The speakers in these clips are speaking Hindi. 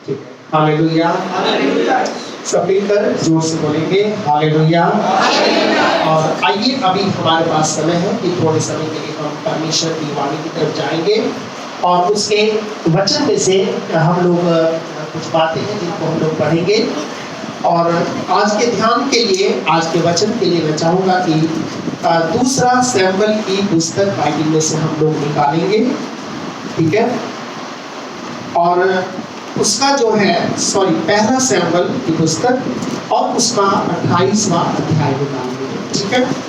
ठीक है, हालेलुया। सब मिलकर जोर से बोलेंगे हालेलुया। और आइए, अभी हमारे पास समय है कि थोड़े समय के लिए हम परमेश्वर की वाणी की तरफ जाएंगे और उसके वचन में से हम लोग कुछ बातें हैं जिनको हम लोग पढ़ेंगे। और आज के ध्यान के लिए, आज के वचन के लिए मैं चाहूँगा कि दूसरा सैमुएल की पुस्तक बाइबल में से हम लोग निकालेंगे, ठीक है। और उसका जो है पहला सैमुएल की पुस्तक और उसका 28वां अध्याय निकालेंगे, ठीक है।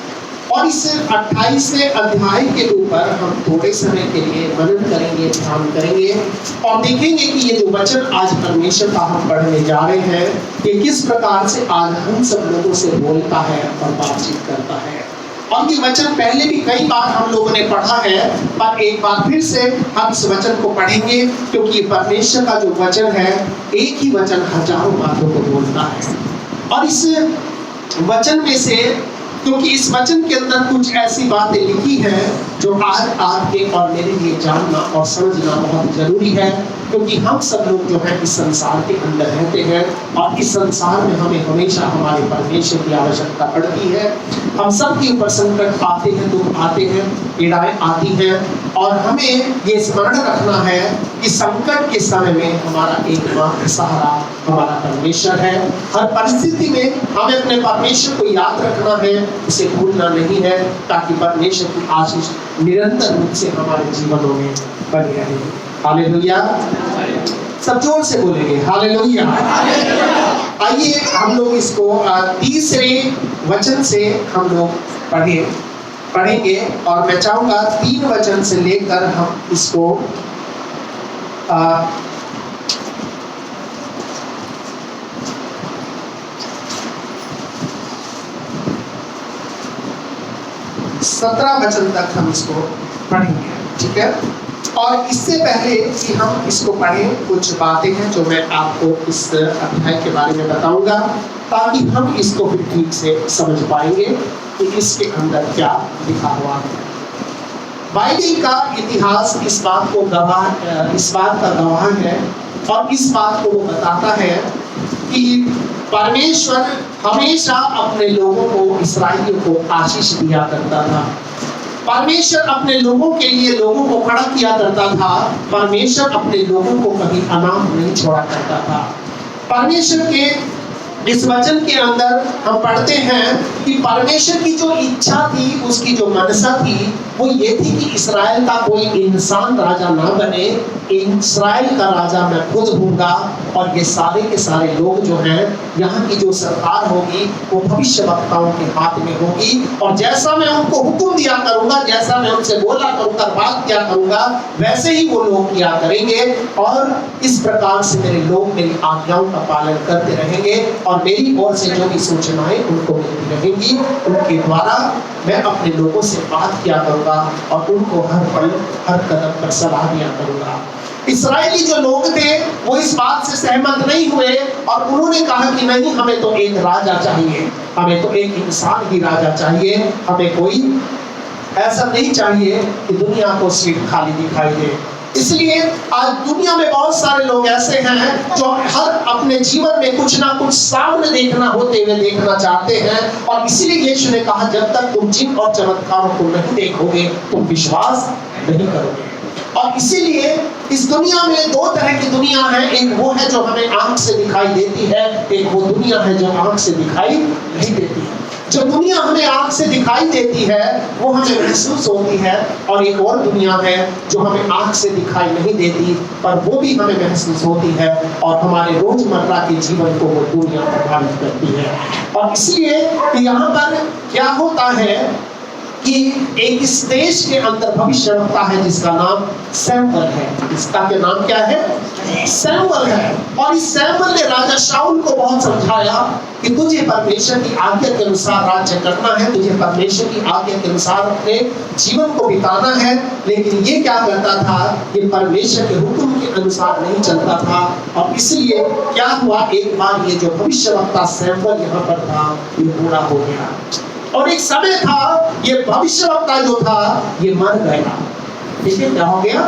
और इस 28वें अध्याय के ऊपर हम थोड़े समय के लिए मनन करेंगे, ध्यान करेंगे और देखेंगे कि ये जो वचन आज परमेश्वर का हम पढ़ने जा रहे हैं, ये किस प्रकार से आज हम सब लोगों से बोलता है और बातचीत करता है। और ये वचन पहले भी कई बार हम लोगों ने पढ़ा है, पर एक बार फिर से हम इस वचन को पढ़ेंगे, क्योंकि परमेश्वर का जो वचन है, एक ही वचन हजारों बातों को बोलता है। और इस वचन में से, क्योंकि इस वचन के अंदर कुछ ऐसी बातें लिखी हैं जो आज आपके और मेरे लिए जानना और समझना बहुत जरूरी है, क्योंकि हम सब लोग जो है इस संसार के अंदर रहते हैं और इस संसार में हमें हमेशा हमारे परमेश्वर की आवश्यकता पड़ती है। हम सब के ऊपर संकट आते हैं, दुख आते हैं, पीड़ाएं आती हैं और हमें ये स्मरण रखना है कि संकट के समय में हमारा एकमात्र सहारा हमारा परमेश्वर है। हर परिस्थिति में हमें अपने परमेश्वर को याद रखना है, उसे भूलना नहीं है, ताकि परमेश्वर की आशीष निरंतर रूप से हमारे जीवनों में बनी रहे। हालेलुया। सब जोर से बोलेंगे हालेलुया। आइए हम लोग इसको तीसरे वचन से हम लोग पढ़ेंगे और मैं चाहूंगा 3 वचन से लेकर हम इसको 17 वचन तक हम इसको पढ़ेंगे, ठीक है। और इससे पहले कि हम इसको पढ़ें, कुछ बातें हैं जो मैं आपको इस अध्याय के बारे में बताऊंगा, ताकि हम इसको भी ठीक से समझ पाएंगे कि इसके अंदर क्या लिखा हुआ है। बाइबल का इतिहास इस बात का गवाह है और इस बात को वो बताता है कि परमेश्वर हमेशा अपने लोगों को, इस्राएलियों को आशीष दिया करता था। परमेश्वर अपने लोगों के लिए लोगों को खड़ा किया करता था। परमेश्वर अपने लोगों को कभी अनाथ नहीं छोड़ा करता था। परमेश्वर के इस वचन के अंदर हम पढ़ते हैं कि परमेश्वर की जो इच्छा थी, उसकी जो मनसा थी, वो ये थी कि इस्राएल का कोई इंसान राजा ना बने, इस्राएल का राजा मैं खुद होऊंगा और ये सारे के सारे लोग जो हैं, यहाँ की जो सरकार होगी वो भविष्यवक्ताओं के हाथ में होगी और जैसा मैं उनको हुक्म दिया करूंगा, जैसा मैं उनसे बोला करूंगा, बात किया करूंगा, वैसे ही वो लोग किया करेंगे और इस प्रकार से मेरे लोग मेरी आज्ञाओं का पालन करते रहेंगे और मेरी ओर से जो भी सूचनाएं उनको मिलती रहेंगी, उनके द्वारा मैं अपने लोगों से बात किया करूंगा और उनको हर पल हर कदम पर सलाह दिया करूंगा। इस्राएली जो लोग थे वो इस बात से सहमत नहीं हुए और उन्होंने कहा कि नहीं, हमें तो एक राजा चाहिए, हमें तो एक इंसान ही राजा चाहिए, हमें कोई ऐसा नहीं चाहिए कि दुनिया को सीट खाली दिखाई दे। इसलिए आज दुनिया में बहुत सारे लोग ऐसे हैं जो हर अपने जीवन में कुछ ना कुछ सामने देखना होते हुए देखना चाहते हैं और इसीलिए यीशु ने कहा, जब तक तुम चिन्ह और चमत्कारों को नहीं देखोगे तुम विश्वास नहीं करोगे। और इसीलिए इस दुनिया में 2 तरह की दुनिया है, एक वो है जो हमें आंख से दिखाई देती है, एक वो दुनिया है जो आंख से दिखाई नहीं देती है। जो दुनिया हमें आंख से दिखाई देती है वो हमें महसूस होती है और एक और दुनिया है जो हमें आंख से दिखाई नहीं देती पर वो भी हमें महसूस होती है और हमारे रोजमर्रा के जीवन को वो दुनिया प्रभावित करती है। और इसलिए यहाँ पर क्या होता है कि एक इस देश के अंदर भविष्यवक्ता है जिसका नाम सैमुएल है। इसका के नाम क्या है? सैमुएल है। और इस सैमुएल ने राजा शाऊल को बहुत समझाया कि तुझे परमेश्वर की आज्ञा के अनुसार राज्य करना है, तुझे परमेश्वर की आज्ञा के अनुसार अपने जीवन को बिताना है। लेकिन ये क्या करता था, ये परमेश्वर के हुक्म के अनुसार नहीं चलता था और इसलिए क्या हुआ, एक बार ये जो भविष्यवक्ता सैमुएल यहाँ पर था ये बूढ़ा हो गया और एक समय था ये भविष्यवक्ता जो था ये मर गया। ठीक है, क्या हो गया?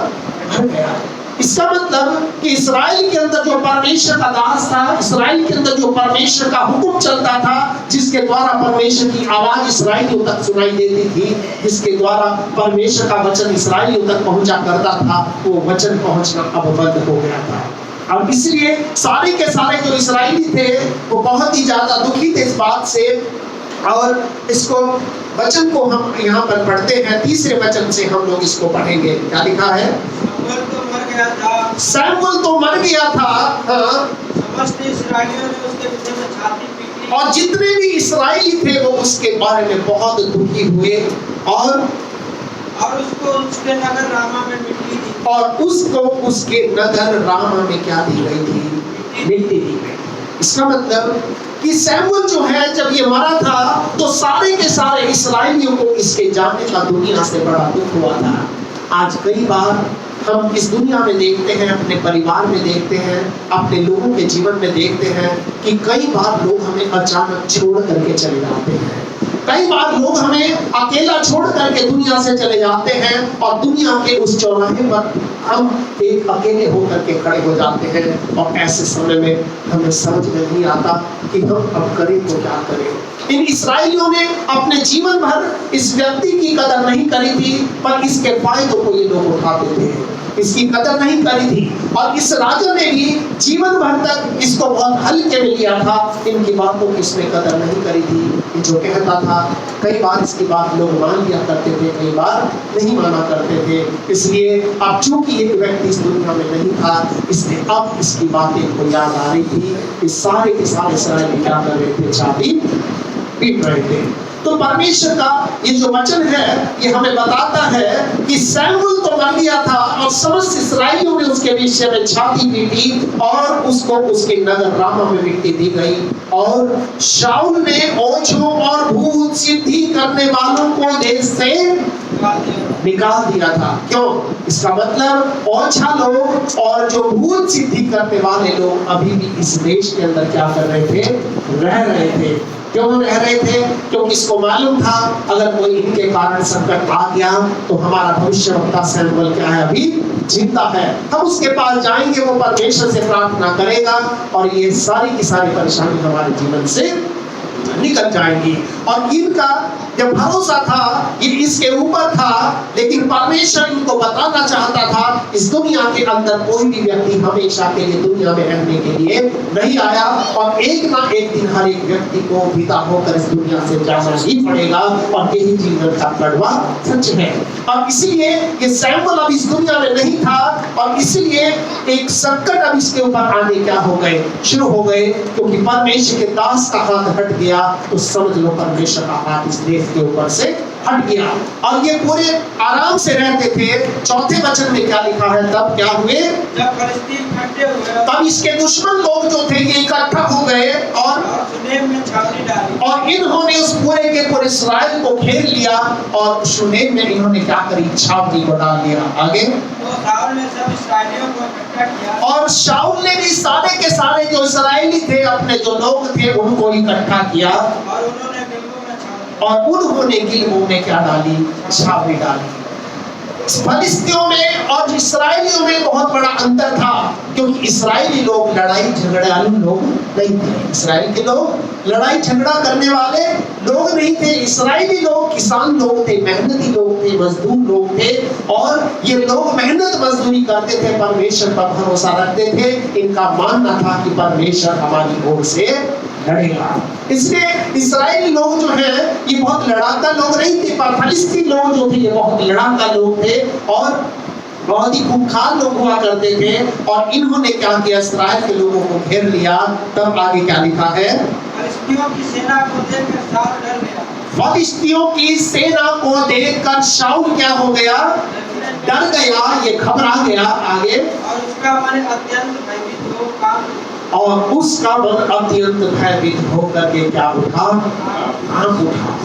मर गया। इसका मतलब कि इस्राएल के अंदर जो परमेश्वर का दास था, इस्राएल के अंदर जो परमेश्वर का हुक्म चलता था, जिसके द्वारा परमेश्वर की आवाज इस्राएलियों तक सुनाई देती थी, जिसके द्वारा परमेश्वर का वचन इस्राएलियों तक पहुंचा करता था, वो वचन पहुंचना अब बंद हो गया था। और इसलिए सारे के सारे जो इस्राएली थे वो बहुत ही ज्यादा दुखी थे इस बात से। और इसको वचन को हम यहाँ पर पढ़ते हैं, तीसरे वचन से हम लोग इसको पढ़ेंगे। क्या लिखा है? शमूएल तो मर गया था, हाँ, समस्त इस्राएलियों ने उसके विषय में छाती पीटी, और जितने भी इस्राएली थे वो उसके बारे में बहुत दुखी हुए, और उसको उसके नगर रामा में मिट्टी दी, और उसको उसके नगर रामा में क्या दी गई थी? मिट्टी दी गई। इसका मतलब कि शमूएल जो है जब ये मरा था तो सारे के सारे इस्राएलियों को इसके जाने का दुनिया से बड़ा दुख हुआ था। आज कई बार हम इस दुनिया में देखते हैं, अपने परिवार में देखते हैं, अपने लोगों के जीवन में देखते हैं कि कई बार लोग हमें अचानक छोड़ करके चले जाते हैं। कई बार लोग हमें अकेला छोड़ करके दुनिया से चले जाते हैं, और दुनिया के उस चौराहे पर हम एक अकेले होकर के खड़े हो जाते हैं। और ऐसे समय में हमें समझ में नहीं आता कि हम अब करें तो क्या करें। इन इस्राएलियों ने अपने जीवन भर इस व्यक्ति की कदर नहीं करी थी, पर इसके फायदों को ये लोग उठाते थे, इसकी कदर नहीं करी थी। और इस राजा ने भी जीवन भर तक इसको बहुत हल्के में लिया था, इनकी बातों की इसने कदर नहीं करी थी। जो कहता था कई बार इसकी बात लोग मान लिया करते थे, कई बार नहीं माना करते थे। इसलिए अब चूंकि ये व्यक्ति इस दुनिया में नहीं था, इसने अब इसकी बातें को याद आ रही थी। इस सारे के सारे इस्राएली क्या कर रहे थे? छाती पीट रहे थे। तो परमेश्वर का ये जो वचन है ये हमें बताता है कि शमूएल तो मर गया था और समस्त इस्राएलियों ने उसके विषय में छाती पीटी, और उसको उसके नगर रामा में मिट्टी दी गई। और शाऊल ने ओझों और भूत सिद्धि करने वालों को देश से निकाल दिया था। क्यों? इसका मतलब ओझा लोग और जो भूत सिद्धि करने वाले लोग अभी भी इस देश के अंदर क्या कर रहे थे? रह रहे थे। क्यों रह रहे थे? क्योंकि इसको मालूम था अगर कोई इनके कारण संकट आ गया तो हमारा भविष्यवक्ता शमूएल क्या है? अभी जिंदा है, हम उसके पास जाएंगे, वो परमेश्वर से प्रार्थना करेगा और ये सारी की सारी परेशानी हमारे जीवन से निकल जाएंगी। और इनका जब भरोसा था ये इसके ऊपर था, लेकिन परमेश्वर इनको बताना चाहता था इस दुनिया के अंदर कोई भी व्यक्ति हमेशा के लिए दुनिया में रहने के लिए नहीं आया, और एक ना एक दिन हर एक व्यक्ति को विदा होकर इस दुनिया से जाना ही पड़ेगा, और यही जीवन का कड़वा सच है। और इसीलिए ये शमूएल अब इस दुनिया में नहीं था, और इसलिए एक संकट अब इसके ऊपर आने क्या हो गए? शुरू हो गए, क्योंकि परमेश्वर के दास का हाथ हट गया तो समझ लो परमेश्वर का हाथ इस देश के ऊपर से हट गया। और ये पूरे आराम से रहते थे। चौथे वचन में क्या लिखा है? तब क्या हुए? जब फिलिस्तीन इकट्ठे हुए, तब इसके दुश्मन लोग जो थे ये इकट्ठा हो गए, और शूनेम में छावनी डाली, और इन्होंने उस पूरे के पूरे इस्राएल को घेर लिया, और शूनेम में इन्होंने क्या करी? छावनी को डाल दिया। आगे तो शाऊल ने सब इस्राएलियों को इकट्ठा किया, और शाऊल ने भी सारे के सारे जो इस्राएली थे, अपने जो लोग थे, उनको इकट्ठा किया, और उन्होंने गिलबो में छावनी, और उन्होंने गिलबो में क्या डाली? छावनी डाली। फिलिस्तियों में और इस्राएलियों में बहुत बड़ा अंतर था, क्योंकि इस्राएली लोग लड़ाई झगड़ालू लोग नहीं थे। इस्राएल के लोग लड़ाई झगड़ा करने वाले लोग नहीं थे। इस्राएली लोग किसान लोग थे, मेहनती लोग थे, मजदूर लोग थे, और ये लोग मेहनत मजदूरी करते थे, परमेश्वर पर भरोसा रखते थे। इनका मानना था कि परमेश्वर हमारी ओर से लड़ेगा। इसलिए इस्राएली लोग जो है ये बहुत लड़ाका लोग नहीं थे, पर फिलिस्तीन लोग जो थे ये बहुत लड़ाका लोग थे, और बहुत ही खूंखार लोग हुआ करते थे। और इन्होंने क्या किया? इस्राएल के लोगों को घेर लिया। तब आगे क्या लिखा है? फिलिस्तियों की सेना को देखकर शाऊल डर गया, फिलिस्तियों की सेना को देखकर शाऊल क्या हो गया? डर गया, ये घबरा गया। आगे और उसका मन अत्यंत भयभीत हो कांप उठा, और उसका मन अत्यंत भयभीत होकर के क्या उठा? कांप उठा।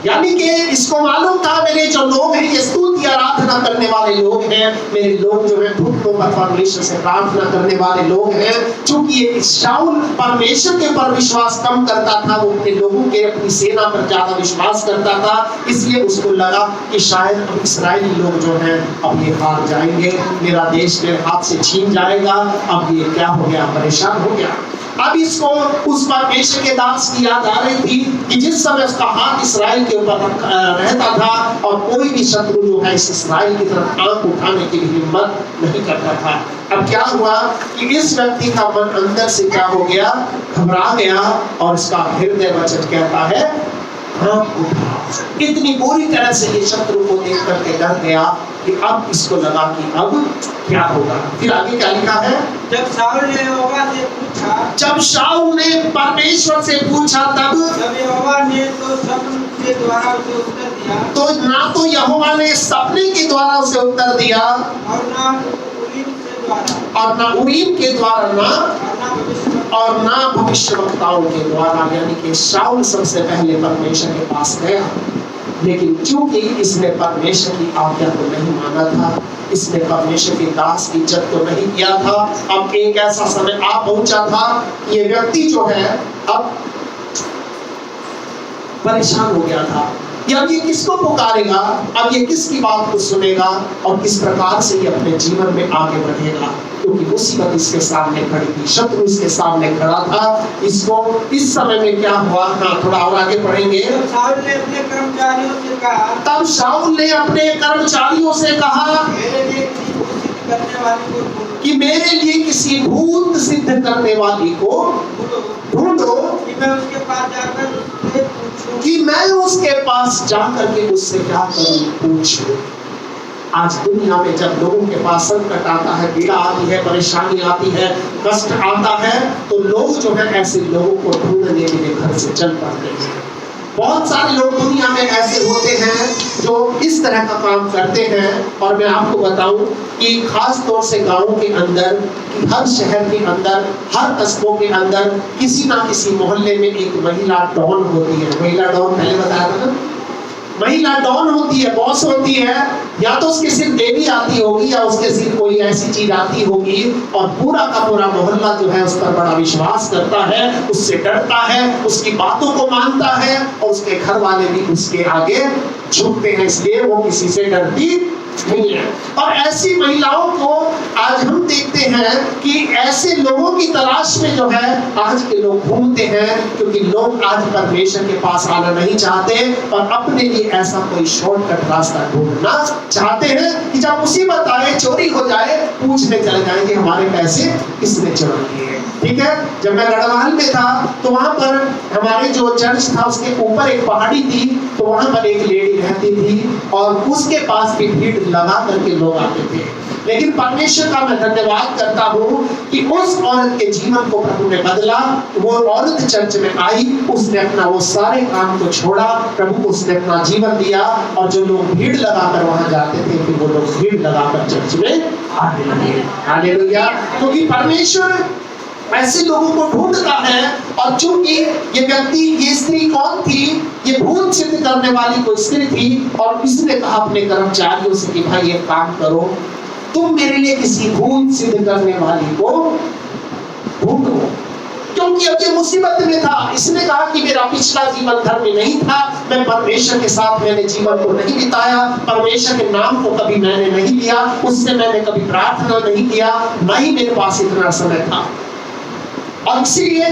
यानी कि इसको मालूम था मेरे जो लोग हैं ये स्तुति आराधना करने वाले लोग हैं, मेरे लोग जो है घुटनों पर परमेश्वर से प्रार्थना करने वाले लोग हैं। चूंकि ये शाऊल परमेश्वर के ऊपर विश्वास कम करता था, वो अपने लोगों के अपनी सेना पर ज्यादा विश्वास करता था, इसलिए उसको लगा कि शायद अब इस्राएली लोग जो हैं अब ये हार जाएंगे, मेरा देश मेरे हाथ से छीन जाएगा। अब ये क्या हो गया, परेशान हो गया। अब इसको उस परमेश्वर के दास की याद आ रही थी कि जिस समय उसका हाथ इस्राएल के ऊपर रहता था और कोई भी शत्रु जो है इस इस्राएल की तरफ आंख उठाने की हिम्मत नहीं करता था। अब क्या हुआ कि इस व्यक्ति का मन अंदर से क्या हो गया, घबरा गया और इसका हृदय वचन कहता है इतनी बुरी तरह से ये शत्रु को देख करके डर गया कि अब इसको लगा कि अब क्या होगा। फिर आगे क्या लिखा है, जब शाऊल ने यहोवा से पूछा, जब शाऊल ने परमेश्वर से पूछा तब यहोवा ने तो सपने के द्वारा उसे उत्तर दिया, तो ना तो यहोवा ने सपने के द्वारा उसे उत्तर दिया और ना उरीम के द्वारा और ना भविष्यवक्ताओं के द्वारा। यानी कि शाऊल सबसे पहले परमेश्वर के पास गया, लेकिन चूंकि इसने परमेश्वर की आज्ञा को नहीं माना था, इसने परमेश्वर के दास की इज्जत को नहीं किया था। अब एक ऐसा समय आ पहुंचा था, ये व्यक्ति जो है अब परेशान हो गया था। अब ये किसको पुकारेगा, अब ये किसकी बात को सुनेगा और किस प्रकार से ये अपने जीवन में आगे बढ़ेगा, क्योंकि मुसीबत इसके सामने खड़ी थी, शत्रु इसके सामने खड़ा था। इसको इस समय में क्या हुआ, हाँ थोड़ा और आगे पढ़ेंगे। शाऊल ने अपने कर्मचारियों से कहा, तब शाऊल ने अपने कर्मचारियों से कहा कि मेरे लिए किसी भूत सिद्ध करने वाली को ढूंढो कि मैं उसके पास जाकर के उससे क्या करूं, पूछूं। आज दुनिया में जब लोगों के पास संकट आता है, पीड़ा आती है, परेशानी आती है, कष्ट आता है, तो लोग जो है ऐसे लोगों को ढूंढने के लिए घर से चल पड़ते हैं। बहुत सारे लोग दुनिया में ऐसे होते हैं जो इस तरह का काम करते हैं। और मैं आपको बताऊं कि खास तौर से गांवों के अंदर, हर शहर के अंदर, हर कस्बों के अंदर किसी ना किसी मोहल्ले में एक महिला डॉन होती है। महिला डॉन पहले बताया था ना, महिला डॉन होती है, बॉस होती है। या तो उसके सिर देवी आती होगी या उसके सिर कोई ऐसी चीज आती होगी और पूरा का पूरा मोहल्ला जो है उस पर बड़ा विश्वास करता है, उससे डरता है, उसकी बातों को मानता है और उसके घर वाले भी उसके आगे झुकते हैं, इसलिए वो किसी से डरती नहीं है। और ऐसी महिलाओं को आज हम देखते हैं कि ऐसे लोगों की तलाश में जो है आज के लोग घूमते हैं, क्योंकि लोग आज परमेश्वर के पास आना नहीं चाहते और अपने लिए ऐसा कोई शॉर्टकट रास्ता ढूंढना चाहते हैं कि जब मुसीबत आए, चोरी हो जाए, पूछने चले जाएंगे हमारे पैसे किसने चोरी किए। ठीक है, जब मैं गढ़वाल में था तो वहां पर हमारे जो चर्च था उसके ऊपर एक पहाड़ी थी, तो वहां पर एक लेडी रहती थी और उसके पास भी भीड़ लगा करके लोग आते थे। लेकिन परमेश्वर का मैं धन्यवाद करता हूँ कि उस औरत के जीवन को प्रभु ने बदला। वो औरत चर्च में आई, उसने अपना वो सारे काम को छोड़ा, प्रभु को उसने अपना जीवन दिया और जो लोग भीड़ लगाकर वहां जाते थे फिर वो लोग भीड़ लगाकर चर्च में आने लगे। हालेलुया। क्योंकि परमेश्वर ऐसे लोगों को ढूंढता है। और चूंकि ये व्यक्ति, ये स्त्री कौन थी, ये भूत सिद्ध करने वाली कोई स्त्री थी और इसने कहा अपने कर्मचारियों से कि भाई एक काम करो, तुम मेरे लिए किसी भूत सिद्ध करने वाली को ढूंढो, क्योंकि अब ये मुसीबत में था। इसने कहा कि मेरा पिछला जीवन धर्म में नहीं था, मैं परमेश्वर के साथ मैंने जीवन को नहीं बिताया, परमेश्वर के नाम को कभी मैंने नहीं लिया, उससे मैंने कभी प्रार्थना नहीं किया, ना ही मेरे पास इतना समय था। और इसीलिए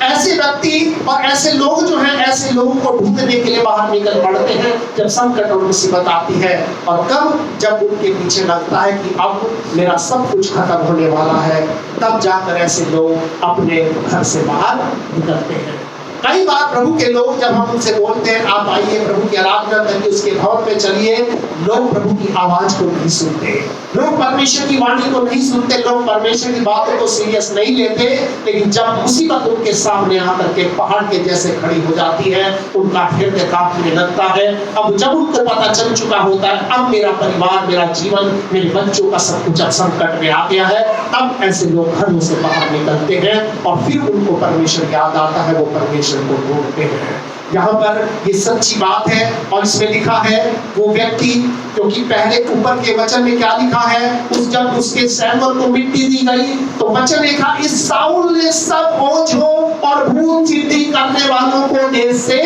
ऐसे व्यक्ति और ऐसे लोग जो हैं, ऐसे लोगों को ढूंढने के लिए बाहर निकल पड़ते हैं जब संकट और मुसीबत आती है। और कब, जब उनके पीछे लगता है कि अब मेरा सब कुछ खत्म होने वाला है, तब जाकर ऐसे लोग अपने घर से बाहर निकलते हैं। कई बार प्रभु के लोग जब हम उनसे बोलते हैं आप आइए प्रभु की आराधना करके उसके भवन में चलिए, लोग प्रभु की आवाज को नहीं सुनते, लोग परमेश्वर की वाणी को नहीं सुनते, लोग परमेश्वर की बातों को सीरियस नहीं लेते। लेकिन जब मुसीबत उनके सामने आकर के पहाड़ के जैसे खड़ी हो जाती है, उनका हृदय कांपने लगता है। अब जब उनको पता चल चुका होता है अब मेरा परिवार, मेरा जीवन, मेरे बच्चों का सब कुछ अब संकट में आ गया है, तब ऐसे लोग घरों से बाहर निकलते हैं और फिर उनको परमेश्वर याद आता है, वो परमेश्वर को ढूंढते हैं। यहाँ पर ये सच्ची बात है और इसमें लिखा है वो व्यक्ति, क्योंकि पहले ऊपर के वचन में क्या लिखा है, उस जब उसके सैमर को मिट्टी दी गई तो वचन लिखा, इस साउल ने सब ओझों और भूत सिद्धि करने वालों को देश से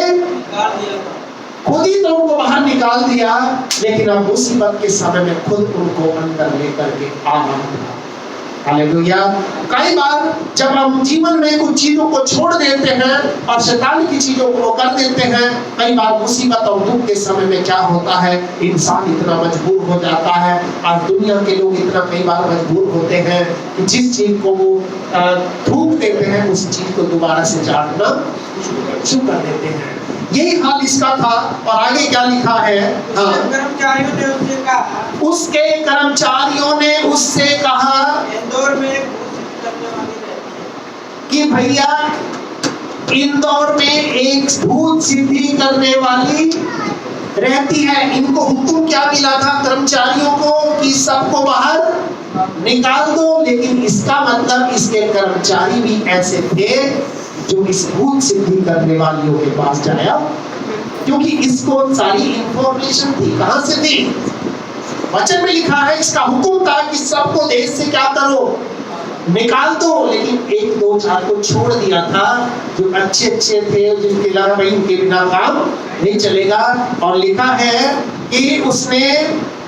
खुद ही तो उनको बाहर निकाल दिया, लेकिन अब मुसीबत के समय में खुद उनको अंदर लेकर के आना था। हालेलुया। कई बार जब हम जीवन में कुछ चीजों को छोड़ देते हैं और शैतान की चीजों को कर देते हैं, कई बार मुसीबत और दुख के समय में क्या होता है, इंसान इतना मजबूर हो जाता है। और दुनिया के लोग इतना कई बार मजबूर होते हैं कि जिस चीज को वो थूक देते हैं उस चीज को दोबारा से चाटना शुरू कर देते हैं। यही हाल इसका था। और आगे क्या लिखा है, कर्मचारियों ने उससे कहा, उसके कर्मचारियों ने उससे कहा, इंदौर में एक भूत सिद्धि करने वाली रहती है कि भैया इंदौर में एक भूत सिद्धि करने वाली रहती है। इनको हुक्म क्या मिला था कर्मचारियों को कि सबको बाहर निकाल दो, लेकिन इसका मतलब इसके कर्मचारी भी ऐसे थे जो इस भूत सिद्धि करने वालियों के पास जाया, क्योंकि इसको सारी इंफॉर्मेशन थी। कहां से थी? वचन में लिखा है इसका हुक्म था कि सबको देश से क्या करो, निकाल दो, लेकिन एक दो चार को छोड़ दिया था जो अच्छे थे, जिनके लगा भाई उनके बिना काम नहीं चलेगा। और लिखा है कि उसने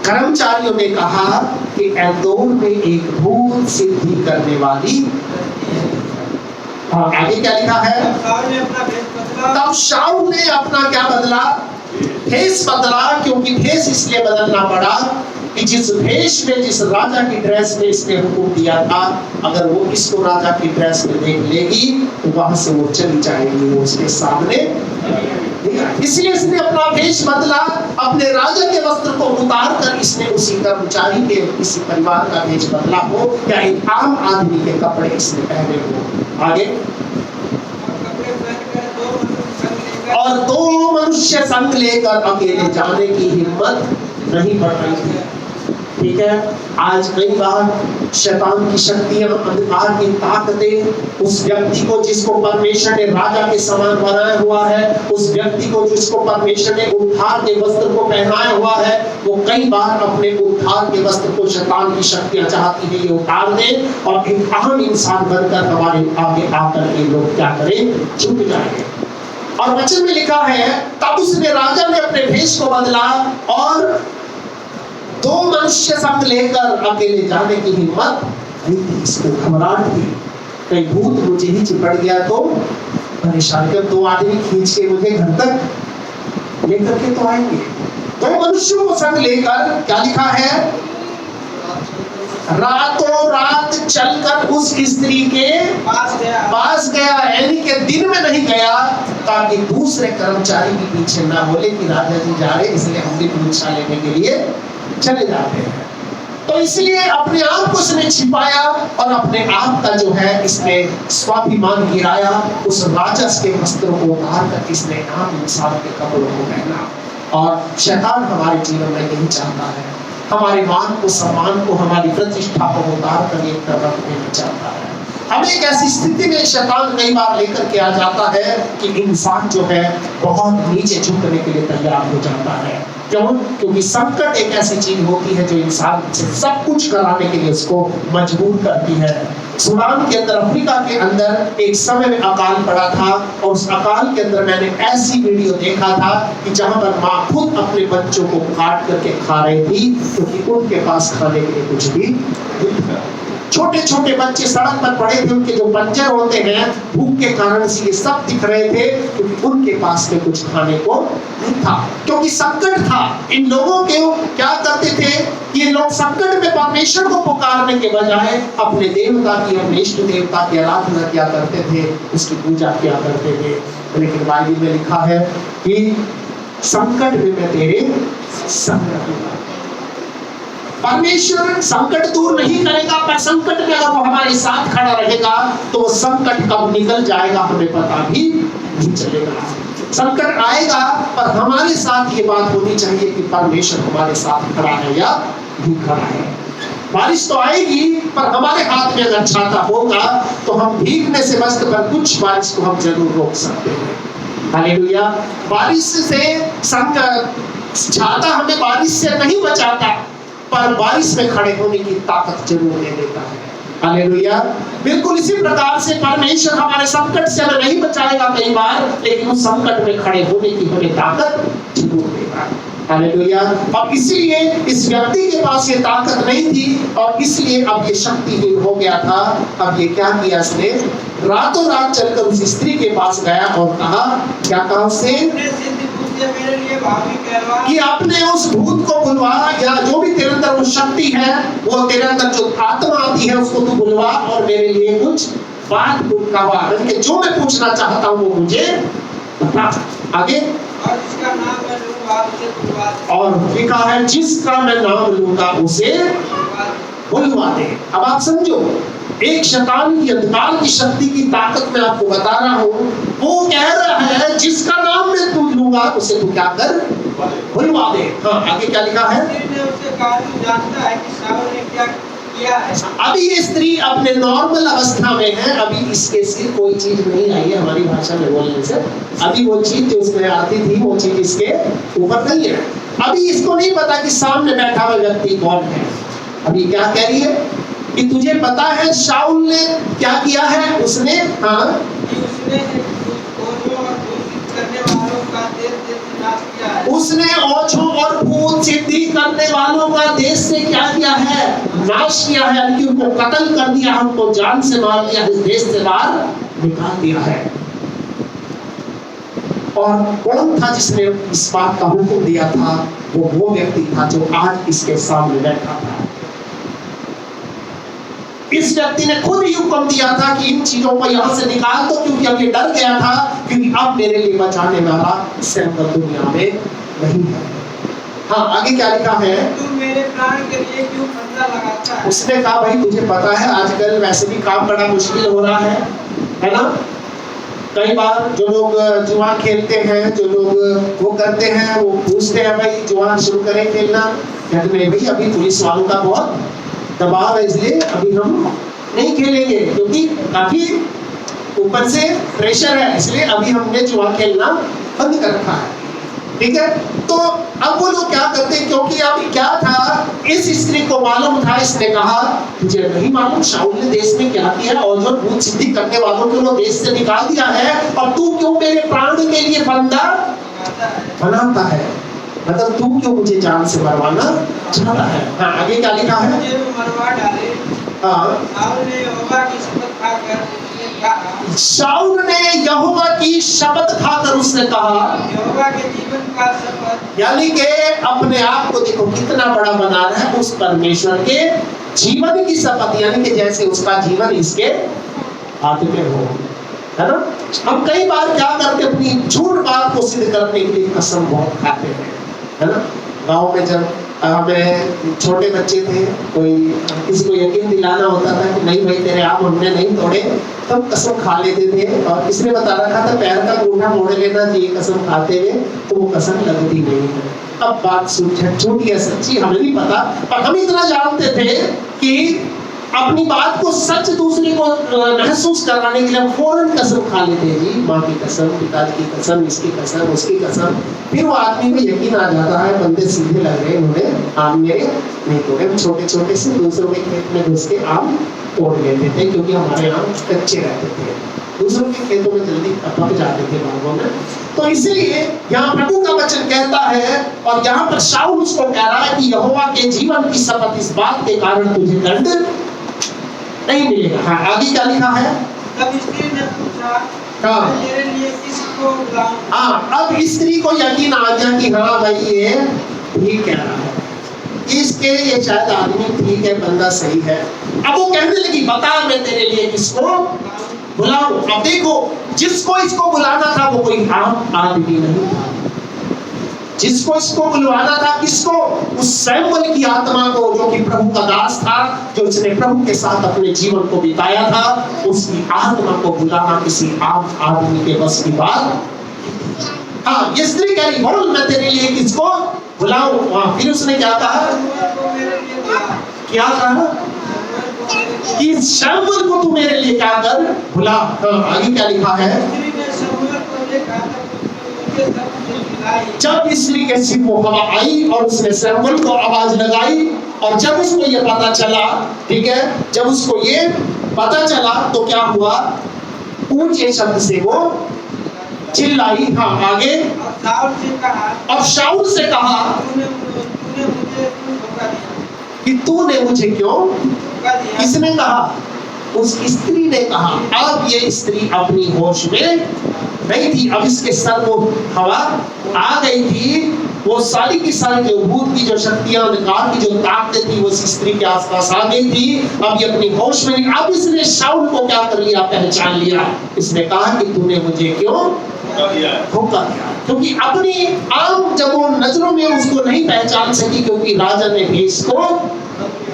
कर्मचारियों ने कहा कि इंदौर में एक भूत सिद्धि करने वाली। और आगे क्या लिखा है, तब शाऊल ने अपना क्या बदला, भेष बदला। क्योंकि भेष इसलिए बदलना पड़ा कि जिस भेष में, जिस राजा की ड्रेस में इसने हुक्म दिया था, अगर वो इसको राजा की ड्रेस में देख लेगी तो वहां से वो चली जाएगी, वो उसके सामने। इसलिए इसने अपना भेष बदला, अपने राजा के वस्त्र को उतार कर इसने उसी कर्मचारी के, किसी परिवार का भेष बदला हो या एक आम आदमी के कपड़े इसने पहने हो। आगे, और दो मनुष्य संग लेकर अकेले जाने की हिम्मत नहीं बढ़ रही थी। ठीक है, आज कई बार शैतान की शक्तियां, अंधकार की ताकतें उस व्यक्ति को जिसको परमेश्वर ने राजा के समान बनाया हुआ है, उस व्यक्ति को जिसको परमेश्वर ने उद्धार के वस्त्र को पहनाया हुआ है, वो कई बार अपने उद्धार के वस्त्र को शैतान की शक्तियां चाहती है ये उतार दे और एक अहम इंसान बनकर हमारे आगे आकर के लोग क्या करें, झुक जाएंगे। और वचन में लिखा है तब उसने, राजा ने अपने भेष को बदला और दो मनुष्य संग लेकर अकेले जाने की हिम्मत नहीं थी। इसको घबराहट थी, कहीं भूत मुझे ही चिपट गया तो परेशान कर, दो आदमी खींच के मुझे घर तक लेकर के तो आएंगे। दो मनुष्यों को संग लेकर, क्या लिखा है, रातों रात चलकर उस स्त्री के पास गया, यानी कि दिन में नहीं गया ताकि दूसरे कर्मचारी के पीछे ना बोले कि राजा जी जा रहे, इसलिए हम भी परीक्षा लेने के लिए चले जाते हैं। तो इसलिए अपने आप को इसने छिपाया और अपने आप का जो है इसने स्वाभिमान गिराया, उस राजस के वस्त्रों को उतार कर इसने आम इंसान के कपड़ों को पहना। और शैतान हमारे जीवन में यही चाहता है, हमारे मान को, सम्मान को, हमारी प्रतिष्ठा को उतार कर एक तरफ देना चाहता है। हमें एक ऐसी स्थिति में शैतान कई बार लेकर के आ जाता है कि इंसान जो है बहुत नीचे झुकने के लिए तैयार हो जाता है। क्यों? क्योंकि संकट एक ऐसी चीज होती है जो इंसान से सब कुछ कराने के लिए उसको मजबूर करती है। सूडान के अंदर, अफ्रीका के अंदर एक समय में अकाल पड़ा था और उस अकाल के अंदर मैंने ऐसी वीडियो देखा था कि जहां पर माँ खुद अपने बच्चों को काट करके खा रही थी क्योंकि उनके पास खाने के लिए कुछ भी नहीं था। छोटे छोटे बच्चे सड़क पर पड़े थे, उनके जो पंजर होते हैं भूख के कारण से ये सब दिख रहे थे क्योंकि उनके पास में कुछ खाने को नहीं था, क्योंकि संकट था। इन लोगों के क्या करते थे, ये लोग संकट में परमेश्वर को पुकारने के बजाय अपने देवता की, अपने इष्ट देवता की आराधना किया करते थे, उसकी पूजा किया करते थे। लेकिन बाइबल में लिखा है कि संकट में मैं तेरे संग रहूंगा। परमेश्वर संकट दूर नहीं करेगा, पर संकट में अगर वो हमारे साथ खड़ा रहेगा तो वो संकट कब निकल जाएगा हमें पता भी नहीं चलेगा। संकट आएगा पर हमारे साथ ये बात होनी चाहिए कि परमेश्वर हमारे साथ खड़ा है या नहीं खड़ा है। बारिश तो आएगी पर हमारे हाथ में अगर छाता होगा तो हम भीगने से बचकर कुछ बारिश को हम जरूर रोक सकते हैं। हालेलुया। बारिश से छाता हमें बारिश से नहीं बचाता, पर बारिश में खड़े होने की ताकत जरूर दे देता है। हालेलुया। बिल्कुल इसी प्रकार से परमेश्वर हमारे संकट से हमें नहीं बचाएगा कई बार, लेकिन उस संकट में खड़े होने की हमें ताकत जरूर देगा। हालेलुया। अब इसलिए इस व्यक्ति के पास ये ताकत नहीं थी और इसलिए अब ये शक्तिहीन हो गया था। अब ये क्या किया इसने, रातों रात चलकर उस स्त्री के पास गया और कहा, क्या कहा उससे मेरे लिए भाभी कहलवा कि अपने उस भूत को बुलवा, या जो भी तेरे अंदर वो शक्ति है, वो तेरे अंदर जो आत्मा आती है उसको तू बुलवा और मेरे लिए कुछ बात कहा, कि जो मैं पूछना चाहता हूँ वो मुझे बता। आगे और जिसका नाम मैं लूंगा उसे बुलवा दे। और लिखा है जिसका मैं नाम लूंगा उसे बुलवा दे। अब आप समझो, एक शैतान की अंधकार की शक्ति की ताकत मैं आपको बता रहा हूँ। वो कह रहा है जिसका नाम मैं तू लूंगा उसे तू क्या कर, बुलवा दे। हाँ आगे क्या लिखा है, ने उसे कहा तू जानता है कि शाऊल ने क्या किया है। अभी ये स्त्री अपने नॉर्मल अवस्था में है, अभी इसके सिर कोई चीज नहीं आई है हमारी भाषा में बोलने से। अभी वो चीज जो उसमें आती थी वो चीज इसके ऊपर नहीं है। अभी इसको नहीं पता कि सामने बैठा हुआ व्यक्ति कौन है। अभी क्या कह रही है कि तुझे पता है शाऊल ने क्या किया है, उसने हाँ कि उसने ओझों और भूत करने वालों का देश से नाश किया है। उसने ओझों और भूत सिद्धि करने वालों का देश से क्या किया है, नाश किया है, यानी कि उनको कत्ल कर दिया, उनको जान से मार दिया, इस देश से बाहर निकाल दिया है। और कौन था जिसने इस बात का हुक्म दिया था, वो व्यक्ति था जो आज इसके सामने बैठा था। इस व्यक्ति ने खुद ही हुक्म दिया था कि इन चीजों को यहाँ से निकाल दो, क्योंकि अब ये डर गया था, क्योंकि अब मेरे लिए बचाने वाला सैंपल दुनिया में नहीं है। हाँ आगे क्या लिखा है, तू मेरे प्राण के लिए क्यों फंदा लगाता है। उसने कहा भाई तुझे पता है आजकल वैसे भी काम बड़ा मुश्किल हो रहा है ना। कई बार जो लोग जुआ खेलते हैं, जो लोग वो करते हैं, वो पूछते हैं भाई जुआ शुरू करें खेलना, कहते नहीं भाई अभी पुलिस वालों का बहुत दबाव है, इसलिए अभी हम नहीं खेलेंगे, क्योंकि काफी ऊपर से प्रेशर है, इसलिए अभी हमने जुआ खेलना बंद कर रखा है। ठीक है, तो अब वो लोग क्या करते हैं, क्योंकि अब क्या था, इस स्त्री को मालूम था, इसने कहा मुझे नहीं मालूम शाऊल ने देश में क्या किया, और जो भूत सिद्धि करने वालों को वो देश से निकाल दिया है, और तू क्यों मेरे प्राण के लिए फंदा बनाता है, मतलब तू क्यों मुझे जान से मरवाना चाहता है। हाँ आगे क्या लिखा है, मुझे मरवा डाले। हाँ शाऊल ने यहोवा की शपथ खाकर उसने कहा, शाऊल ने यहोवा की शपथ खाकर उसने कहा, यहोवा के जीवन का शपथ, यानी कि अपने आप को देखो कितना बड़ा बना रहा है, उस परमेश्वर के जीवन की शपथ, यानी कि जैसे उसका जीवन इसके हाथ में हो, है ना। हम कई बार क्या करते, अपनी झूठ बात को सिद्ध करने के लिए कसम बहुत खाते हैं, है ना। गांव में जब हमें छोटे बच्चे थे, कोई किसी को यकीन दिलाना होता था कि नहीं भाई तेरे आम हमने नहीं तोड़े, तो कसम खा लेते थे, और किसने बता रखा था पैर का अंगूठा मोड़ लेना चाहिए कसम खाते हुए, तो वो कसम लगती नहीं है। अब बात झूठी है सच्ची हमें नहीं पता, पर हम इतना जानते थे कि अपनी बात को सच दूसरे को महसूस करवाने के लिए हम फौरन कसम खा लेते हैं, जी माँ की कसम, पिता की कसम, इसकी कसम, उसकी कसम। फिर वो आदमी को यकीन आ जाता है, बंदे सीधे लग रहे, उन्हें आम मेरे नहीं तोड़े। हम छोटे छोटे से दूसरों के खेत में घुस के आम तोड़ लेते थे, क्योंकि हमारे आम कच्चे रहते थे, दूसरों के खेतों में जल्दी पक जाते थे बागों में। तो इसलिए यहाँ प्रभु का वचन कहता है, और यहाँ पर शाऊल उसको कह रहा है कि यहोवा के जीवन की शपथ, इस बात के कारण तुझे दंड नहीं मिलेगा। हाँ आगे क्या लिखा है, तब स्त्री ने पूछा, हाँ मैं तेरे लिए किसको बुलाऊं। हाँ अब स्त्री को यकीन आ गया कि हाँ भाई ये ठीक कह रहा है, इसके ये शायद आदमी ठीक है, बंदा सही है। अब वो कहने लगी बता मैं तेरे लिए किसको बुलाऊं। अब देखो जिसको इसको बुलाना था वो कोई आम आदमी नहीं था, जिसको इसको बुलवाना था किसको, उस सैमुएल की आत्मा को, जो कि प्रभु का दास था, जो इसने प्रभु के साथ अपने जीवन को बिताया था, उसकी आत्मा को बुलाना किसी आम आदमी के बस की बात। हाँ ये स्त्री कह रही बोल मैं तेरे लिए किसको बुलाऊं। हाँ फिर उसने क्या कहा, क्या कहा कि शमूएल को तू मेरे लिए क्या कर बुला। हाँ आगे क्या लिखा है, स्त्री ने शमूएल को देखा तो के शब्द से चिल्लाई, जब स्त्री के सिर को हवा आई और उसने सैमुअल को आवाज लगाई, और जब उसको ये पता चला, ठीक है, जब उसको ये पता चला तो क्या हुआ, ऊंचे शब्द से वो चिल्लाई। हाँ, आगे। और शाऊल से कहा, और शाऊल से कहा तूने मुझे क्यों धोखा दिया? कि तूने मुझे क्यों, धोखा दिया। किसने कहा, उस स्त्री ने कहा। अब ये स्त्री अपनी होश में नहीं थी, अब इसके सर को हवा आ गई थी। वो सारी की सारी जो भूत की जो शक्तियां, अंधकार की जो ताकतें थी, वो इस स्त्री के आसपास आ गई थी। अब ये अपनी होश में नहीं। अब इसने शाऊल को क्या कर लिया, पहचान लिया। इसने कहा कि तूने मुझे क्यों धोखा दिया, क्योंकि अपनी आम जब वो नजरों में उसको नहीं पहचान सकी, क्योंकि राजा ने भेष को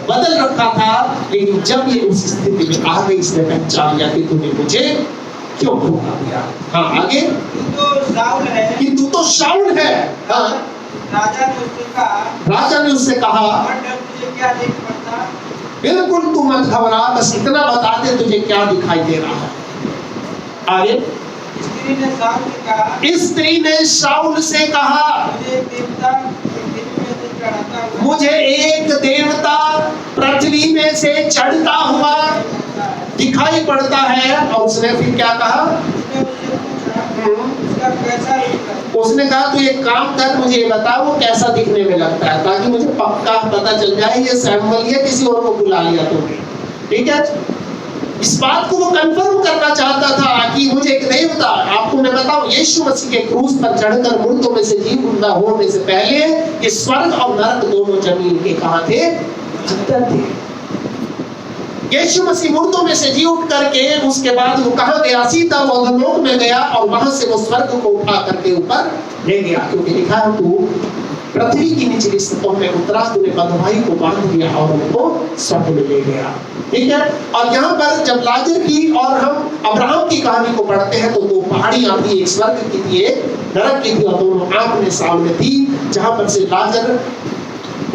बदल रखा था। लेकिन जब ये उस स्थिति में आ गई, इसने पहचान लिया कि तूने मुझे क्यों धोखा दिया। हाँ, आगे। तू तो शाऊल है, कि तू तो शाऊल है। हाँ, राजा ने उससे कहा, राजा ने उससे कहा, मत डर, तुझे क्या देख पड़ता? बिल्कुल तू मत घबरा, बस इतना बता दे तुझे क्या दिखाई दे रहा है। आगे। स्त्री ने शाऊल से कहा, स्त्री ने शाऊल से कहा, मुझे एक देवता पृथ्वी में से चढ़ता मुझे एक देवता पृथ्वी में से चढ़ता हुआ हुआ दिखाई पड़ता है। और उसने फिर क्या कहा, उसने उससे पूछा, उसका कैसा रूप है? उसने कहा तू एक काम कर, मुझे ये बता वो कैसा दिखने में लगता है, ताकि मुझे पक्का पता चल जाए ये सैमुअल या किसी और को बुला लिया तुमने। ठीक है, इस बात को वो कंफर्म करना चाहता था कि मुझे एक देवता। आपको मैं बताऊं, यीशु मसीह के क्रूस पर चढ़कर मुर्दों में से जी उठना होने से पहले ये स्वर्ग और नरक दोनों जमीन के कहां थे, अंदर थे। यीशु मसीह मुर्दों में से जी उठ करके उसके बाद वो कहां गया, सीधा वो अधोलोक में गया, और वहां से वो स्वर्ग को उठा करके ऊपर ले गया। क्योंकि लिखा है तू पृथ्वी की निचली सतहों में उतरा, तूने बंधुआई को बांध दिया और उनको स्वर्ग में ले गया। ठीक है, और यहाँ पर जब लाजर की और हम अब्राहम की कहानी को पढ़ते हैं तो दो पहाड़ियां थी, एक स्वर्ग की थी, एक नरक की थी, और दोनों आमने सामने थी। जहां पर से लाजर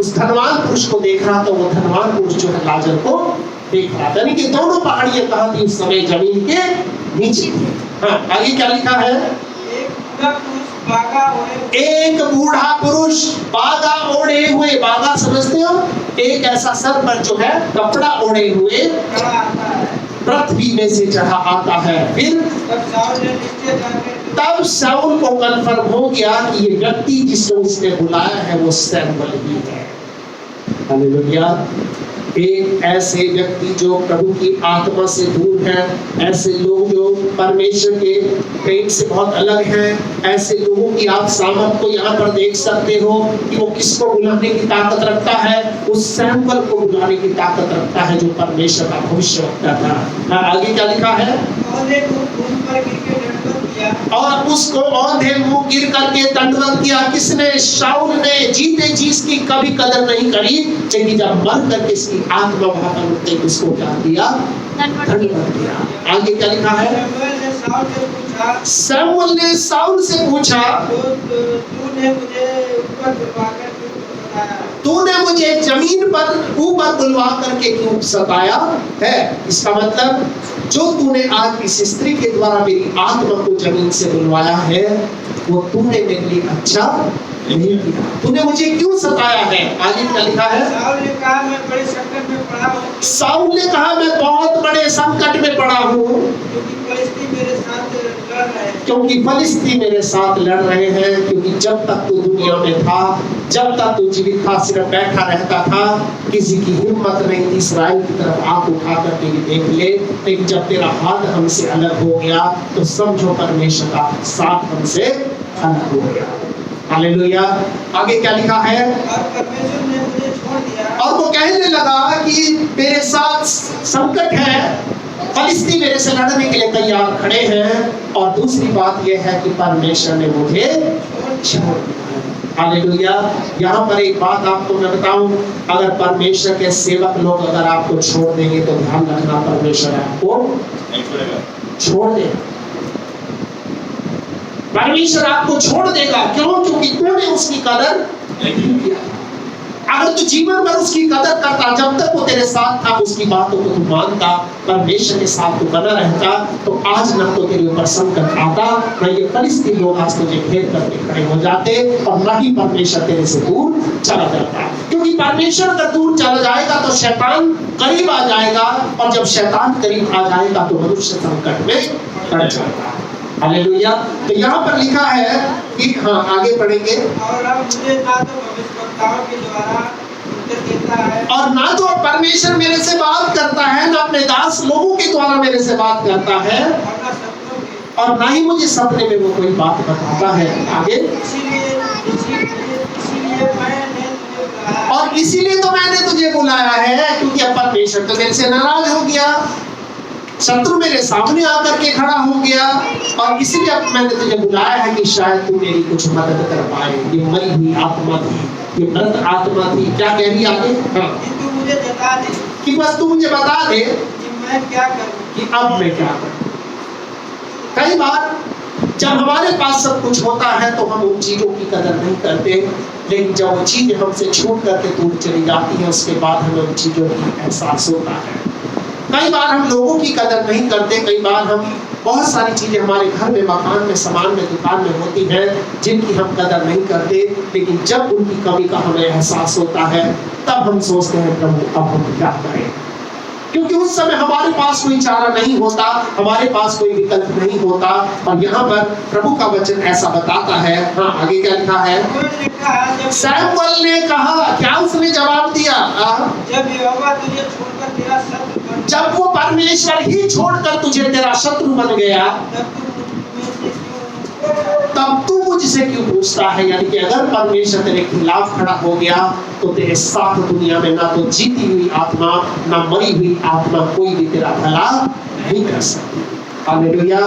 उस धनवान पुरुष को देख रहा था, वो धनवान पुरुष जो है लाजर को देख रहा था। यानी कि दोनों पहाड़ियां कहां थी उस समय, जमीन के नीचे थी। हाँ, आगे क्या लिखा है, एक बूढ़ा पुरुष बागा ओढ़े हुए, बागा समझते हो, एक ऐसा सर पर जो है कपड़ा ओढ़े हुए पृथ्वी में से चढ़ा आता है। फिर तब शाऊल को कन्फर्म हो गया कि ये व्यक्ति जिसको उसने बुलाया है वो सैमुअल ही है। हालेलुया। एक ऐसे व्यक्ति जो प्रभु की आत्मा से दूर है, ऐसे लोग जो परमेश्वर के प्रेम से बहुत अलग हैं, ऐसे लोगों की आप सामर्थ को यहाँ पर देख सकते हो कि वो किसको बुलाने की ताकत रखता है, उस सैमुअल को बुलाने की ताकत रखता है जो परमेश्वर का भविष्यवक्ता था। आगे क्या लिखा है, और उसको औंधे मुंह गिर करके दंडवत किया। किसने, शाऊल ने। जीते जी इसकी कभी कदर नहीं करी, लेकिन जब मर करके इसकी आत्मा वहां पर उठते उसको क्या किया, दंडवत किया। आगे क्या लिखा है, सैमुअल ने शाऊल से पूछा, तूने मुझे जमीन पर ऊपर बुलवा करके क्यों सताया है। इसका मतलब जो तूने आज इस स्त्री के द्वारा मेरी आत्मा को जमीन से बुलवाया है वो तूने मेरे लिए अच्छा नहीं किया, तूने मुझे क्यों सताया है। आगे क्या लिखा है, शाऊल ने कहा मैं बड़े संकट में पड़ा हूँ। शाऊल ने कहा मैं बहुत बड़े संकट में पड़ा हूँ, क्योंकि फलिस्ती मेरे साथ लड़ रहे हैं। क्योंकि जब तक तू दुनिया में था, जब तक तू जीवित था, सिर्फ बैठा रहता था, किसी की हिम्मत नहीं थी इस्राएल की तरफ आंख उठा करके देख ले। लेकिन जब तेरा हाथ हमसे अलग हो गया तो समझो परमेश्वर का साथ हमसे अलग हो गया। हालेलुया। आगे क्या लिखा है, और परमेश्वर ने मुझे छोड़ दिया। और वो कहने लगा कि मेरे साथ संकट है, फलिस्ती मेरे से लड़ने के लिए तैयार खड़े हैं, और दूसरी बात यह है कि परमेश्वर ने मुझे छोड़ दिया। हालेलुया। यहाँ पर एक बात आपको मैं बताऊं, अगर परमेश्वर के सेवक लोग अगर आपको छोड़ देंगे तो ध्यान रखना, परमेश्वर आपको छोड़ देगा। परमेश्वर आपको छोड़ देगा। क्यों? क्योंकि तूने उसकी कदर नहीं किया। अगर तू जीवन भर उसकी कदर करता, जब तक वो तेरे साथ था उसकी बातों को तू मानता, परमेश्वर के साथ तू बना रहता, तो आज ना तो तेरे ऊपर संकट आता, ना ये परिस्थिति लोग आज तुझे घेर करके खड़े हो जाते, और ना ही परमेश्वर तेरे से दूर चला जाता। क्योंकि परमेश्वर अगर दूर चला जाएगा तो शैतान करीब आ जाएगा, और जब शैतान करीब आ जाएगा तो मनुष्य संकट में पड़ जाएगा। हालेलुया। तो यहाँ पर लिखा है कि हाँ आगे पढ़ेंगे, और अब मुझे ना तो भविष्यवक्ताओं के द्वारा उत्तर देता है, और ना तो परमेश्वर मेरे से बात करता है, ना अपने दास लोगों के द्वारा मेरे से बात करता है, और ना ही मुझे सपने में वो कोई बात बताता है। आगे, और इसीलिए तो मैंने तुझे बुलाया है, क्योंकि अब परमेश्वर तो मेरे से नाराज हो गया, शत्रु मेरे सामने आकर के खड़ा हो गया, और इसीलिए अब मैंने तुझे बुलाया है कि शायद तू मेरी कुछ मदद कर पाए। ये मरी हुई आत्मा थी, ये मृत आत्मा थी। क्या कह रही आगे? हाँ, तू मुझे बता दे कि बस तू मुझे बता दे कि मैं क्या करूं, कि अब मैं क्या करूं। कई बार जब हमारे पास सब कुछ होता है तो हम उन चीजों की कदर नहीं करते, लेकिन जब वो चीज हमसे छूट करके दूर चली जाती है उसके बाद हमें उन चीजों की एहसास होता है। कई बार हम लोगों की कदर नहीं करते, कई बार हम बहुत सारी चीजें हमारे घर में, मकान में, सामान में, दुकान में होती हैं जिनकी हम कदर नहीं करते, लेकिन जब उनकी कमी का हमें एहसास होता है तब हम सोचते हैं प्रभु अब हम क्या करें, क्योंकि उस समय हमारे पास कोई चारा नहीं होता, हमारे पास कोई विकल्प नहीं होता। और यहाँ पर प्रभु का वचन ऐसा बताता है। हाँ आगे क्या लिखा है? सैमुअल ने कहा, क्या उसने जवाब दिया? जब यहोवा तुझे छोड़कर तेरा शत्रु बन, जब वो परमेश्वर ही छोड़कर तुझे तेरा शत्रु बन गया, तब तू मुझसे क्यों पूछता है? यानी कि अगर परमेश्वर तेरे खिलाफ खड़ा हो गया तो तेरे साथ दुनिया में ना तो जीती हुई आत्मा, ना मरी हुई आत्मा कोई भी तेरा भला नहीं कर सकती। हालेलुया।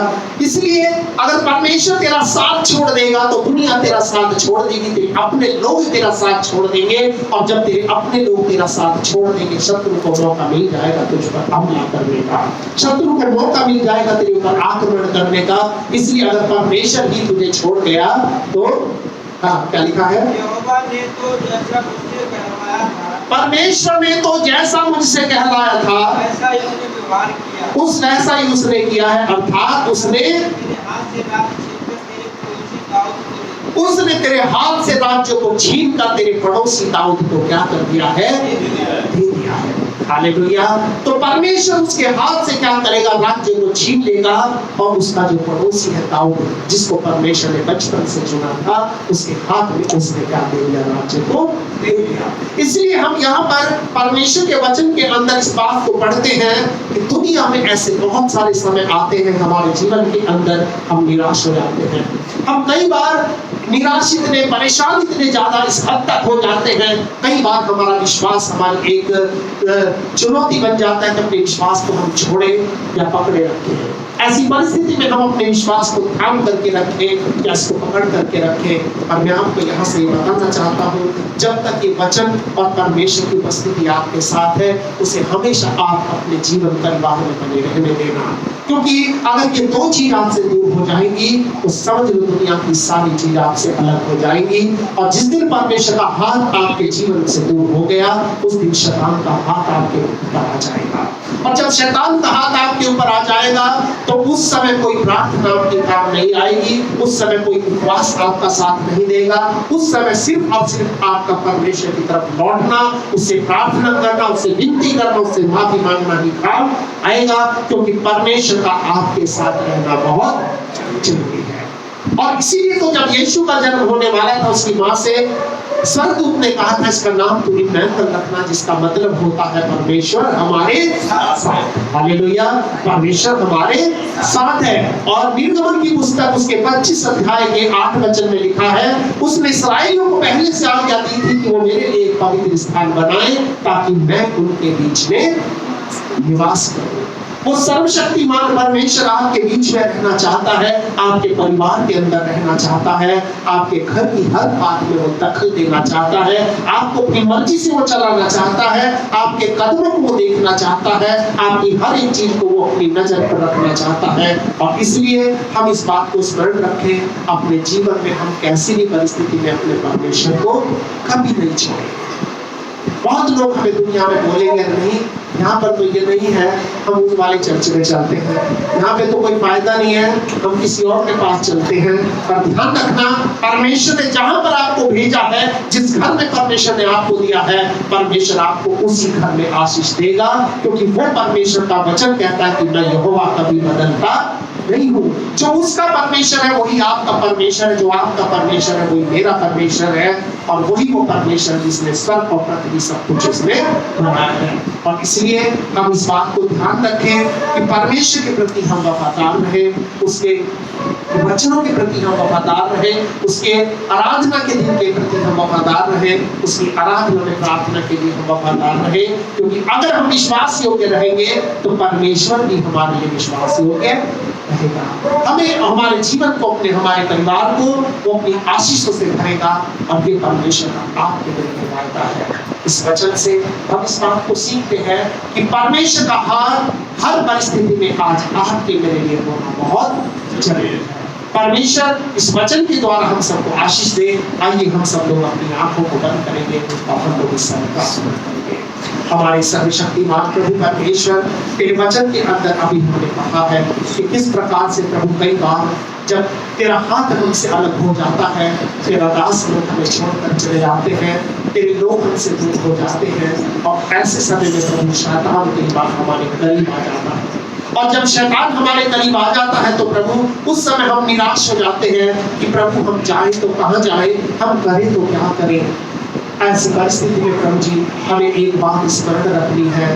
इसलिए अगर परमेश्वर तेरा साथ छोड़ देगा तो दुनिया तेरा साथ छोड़ देगी, तेरे अपने लोग तेरा साथ छोड़ देंगे, और जब तेरे अपने लोग तेरा साथ छोड़ देंगे, शत्रु को मौका मिल जाएगा तुझ पर हमला करने का, शत्रु को मौका मिल जाएगा तेरे ऊपर आक्रमण करने का। इसलिए अगर परमेश्वर ही तुझे छोड़ गया तो हाँ क्या लिखा है? यहोवा ने तो जैसा मुझसे कहलाया था, परमेश्वर ने तो जैसा मुझसे कहलाया था ऐसा ही उसने व्यवहार किया, वैसा ही उसने किया है, अर्थात उसने मेरे हाथ से राज छीनकर मेरे पड़ोसी दाऊद को दे दिया। उसने तेरे हाथ से राज्य को छीन कर तेरे पड़ोसी दाऊद को क्या कर दिया है? दे दिया है। हालेलुया। तो परमेश्वर उसके हाथ से क्या करेगा? राज्य को छीन लेगा, और उसका जो पड़ोसी है दाऊद, जिसको परमेश्वर ने बचपन से चुना था, उसके हाथ में उसने क्या दे दिया? राज्य को दे दिया। इसलिए हम यहाँ पर परमेश्वर के वचन के अंदर इस बात को पढ़ते हैं कि दुनिया में ऐसे बहुत सारे समय आते हैं हमारे जीवन के अंदर, हम निराश हो जाते हैं। हम कई बार निराश, इतने परेशान, इतने ज्यादा इस हद तक हो जाते हैं, कई बार हमारा विश्वास हमारी एक चुनौती बन जाता है कि अपने विश्वास को हम छोड़े या पकड़े रखें। ऐसी परिस्थिति में हम अपने विश्वास को थाम करके रखें या इसको पकड़ करके रखें। और मैं आपको यहाँ से ये बताना चाहता हूँ, जब तक ये वचन और परमेश्वर की उपस्थिति आपके साथ है, उसे हमेशा आप अपने जीवन परिवार में बने रहने देना, क्योंकि अगर ये दो चीज आपसे दूर हो जाएंगी तो समझ लो दुनिया की सारी चीज आपसे अलग हो जाएंगी। और जिस दिन परमेश्वर का हाथ आपके जीवन से दूर हो गया, उस दिन शैतान का हाथ आपके ऊपर आ जाएगा। और जब शैतान का हाथ आपके ऊपर आ जाएगा तो उस समय कोई प्रार्थना आपके काम नहीं आएगी, उस समय कोई उपवास आपका साथ नहीं देगा, उस समय सिर्फ और सिर्फ आपका परमेश्वर की तरफ लौटना, उससे प्रार्थना करना, उससे विनती करना, उससे माफी मांगना ही काम आएगा, क्योंकि परमेश्वर का आपके साथ रहना बहुत जरूरी है। और इसीलिए तो जब यीशु का जन्म होने वाला था, उसकी माँ से स्वर्गदूत ने कहा था इसका नाम तू इम्मानुएल रखना, जिसका मतलब होता है परमेश्वर हमारे साथ। हालेलुया। परमेश्वर हमारे साथ है। और निर्गमन की पुस्तक उसके 25 अध्याय के 8 वचन में लिखा है, उसने इस्राएलियों को पहले से आज्ञा दी थी कि वो मेरे लिए एक पवित्र स्थान बनाए ताकि मैं उनके बीच में निवास करूं। वो सर्वशक्तिमान परमेश्वर आपके बीच में रहना चाहता है, आपके परिवार के अंदर रहना चाहता है, आपके घर की हर बात में वो दखल देना चाहता है, आपको अपनी मर्जी से वो चलाना चाहता है, आपके कदमों को वो देखना चाहता है, आपकी हर एक चीज को वो अपनी नजर पर रखना चाहता है। और इसलिए हम इस बात को स्मरण रखें, अपने जीवन में हम कैसी भी परिस्थिति में अपने परमेश्वर को कभी नहीं छोड़ें। बहुत लोग हमें दुनिया में बोलेंगे नहीं यहाँ पर तो ये नहीं है, हम उस वाले चर्च में चलते हैं, यहाँ पे तो कोई फायदा नहीं है, हम किसी और के पास चलते हैं। पर ध्यान रखना, परमेश्वर ने जहां पर आपको भेजा है, जिस घर में परमेश्वर ने आपको दिया है, परमेश्वर आपको उसी घर में आशीष देगा, क्योंकि वो परमेश्वर का वचन कहता है कि मैं यहोवा कभी बदलता नहीं हूँ। जो उसका परमेश्वर है वही आपका परमेश्वर है, जो आपका परमेश्वर है वही मेरा परमेश्वर है, और वही वो परमेश्वर जिसने स्वर्ग और पृथ्वी सब कुछ उसने बनाया है। और इसलिए हम इस बात को ध्यान रखें कि परमेश्वर के प्रति हम वफादार रहे, उसके वचनों के प्रति हम वफादार रहे, उसके आराधना के दिन के प्रति हम वफादार रहे, उसकी आराधना में प्रार्थना के लिए हम वफादार रहे, क्योंकि अगर हम विश्वास योग्य रहेंगे तो परमेश्वर भी हमारे लिए विश्वास योग्य रहेगा। हमें हमारे जीवन को, अपने हमारे परिवार को वो अपनी आशीषों से भरेगा, और ये परमेश्वर का आपके लिए वायदा है। इस वचन से हम इस बात को सीखते हैं कि परमेश्वर का हाथ हर परिस्थिति में आज आपके मेरे लिए होना बहुत जरूरी है। परमेश्वर इस वचन के द्वारा हम सबको आशीष दे। आइए हम सब लोग अपनी आंखों को बंद करेंगे और हम लोग इस समय प्रार्थना करेंगे। हमारे सर्वशक्तिमान प्रभु परमेश्वर, तेरे वचन के अंदर अभी हमने पढ़ा है कि किस प्रकार से प्रभु कई बार जब तेरा हाथ हमसे अलग हो जाता है, तेरा दास लोग हमें छोड़कर चले जाते हैं, तेरे लोग हमसे दूर हो जाते हैं, और ऐसे समय में प्रभु शैतान कई बार हमारे करीब आ जाता है। और जब शैतान हमारे करीब आ जाता है तो प्रभु उस समय हम निराश हो जाते हैं कि प्रभु हम जाएं तो कहाँ जाएं, हम करें तो क्या करें। ऐसी परिस्थिति में प्रभु जी हमें एक बात स्मरण रखनी है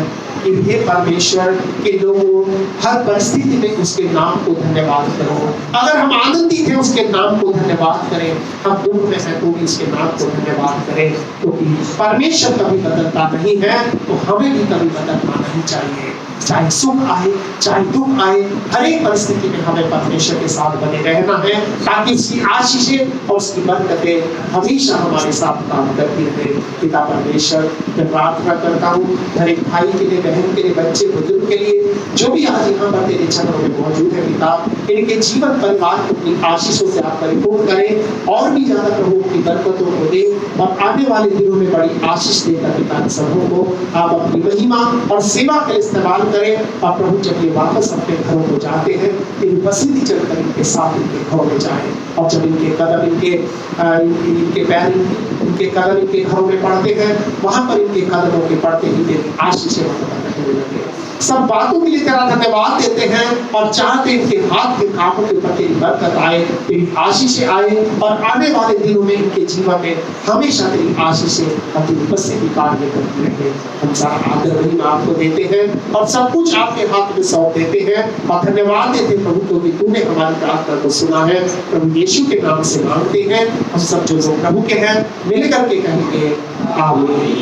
कि हे परमेश्वर के लोगों, हर परिस्थिति में उसके नाम को धन्यवाद करो। अगर हम आनंदित हैं उसके नाम को धन्यवाद करें, हम दुख में हैं तो भी उसके नाम को धन्यवाद करें, क्योंकि परमेश्वर कभी बदलता नहीं है, तो हमें भी कभी बदलना नहीं चाहिए। चाहे सुख आए चाहे दुख आए, हर एक परिस्थिति में हमें परमेश्वर के साथ बने रहना है, ताकि उसकी आशीषें और उसकी बरकतें हमेशा हमारे साथ काम करती रहे। पिता परमेश्वर, मैं प्रार्थना करता हूँ हर एक भाई के लिए, बहन के लिए, बच्चे बुजुर्ग के लिए, जो भी आज यहाँ पर तेरे चरणों में मौजूद है पिता, इनके जीवन परिवार को अपनी आशीषों से आप परिपूर्ण करें, और भी ज्यादा प्रभु की बरकतों को दे, और आने वाले दिनों में बड़ी आशीष देकर पिता सबों को आप अपनी महिमा और सेवा के इस्तेमाल करें। और प्रभु जब ये वापस अपने घरों को जाते हैं, तेरी बसीदी चलकर इनके साथ इनके घरों में जाए, और जब इनके कदम इनके पैर इनके कदम इनके घरों में पड़ते हैं, वहां पर इनके कदमों के पड़ते ही तेरी आशीषें होने लगे। सब बातों के लिए तेरा धन्यवाद देते हैं, और चाहते इनके हाथ के कामों के ऊपर तेरी बरकत आए, तेरी आशीषें आए, और आने वाले दिनों में इनके जीवन में हमेशा तेरी आशीषें और तेरी उपस्थिति कार्य करती रहे। हम सारा आदर महिमा आपको देते हैं, और सब कुछ आपके हाथ में सौंप देते हैं, और धन्यवाद देते हैं प्रभु, क्योंकि तूने हमारी प्रार्थना को सुना है। प्रभु यीशु के नाम से मांगते हैं हम सब, जो प्रभु के हैं, मिलकर के कहेंगे आमीन।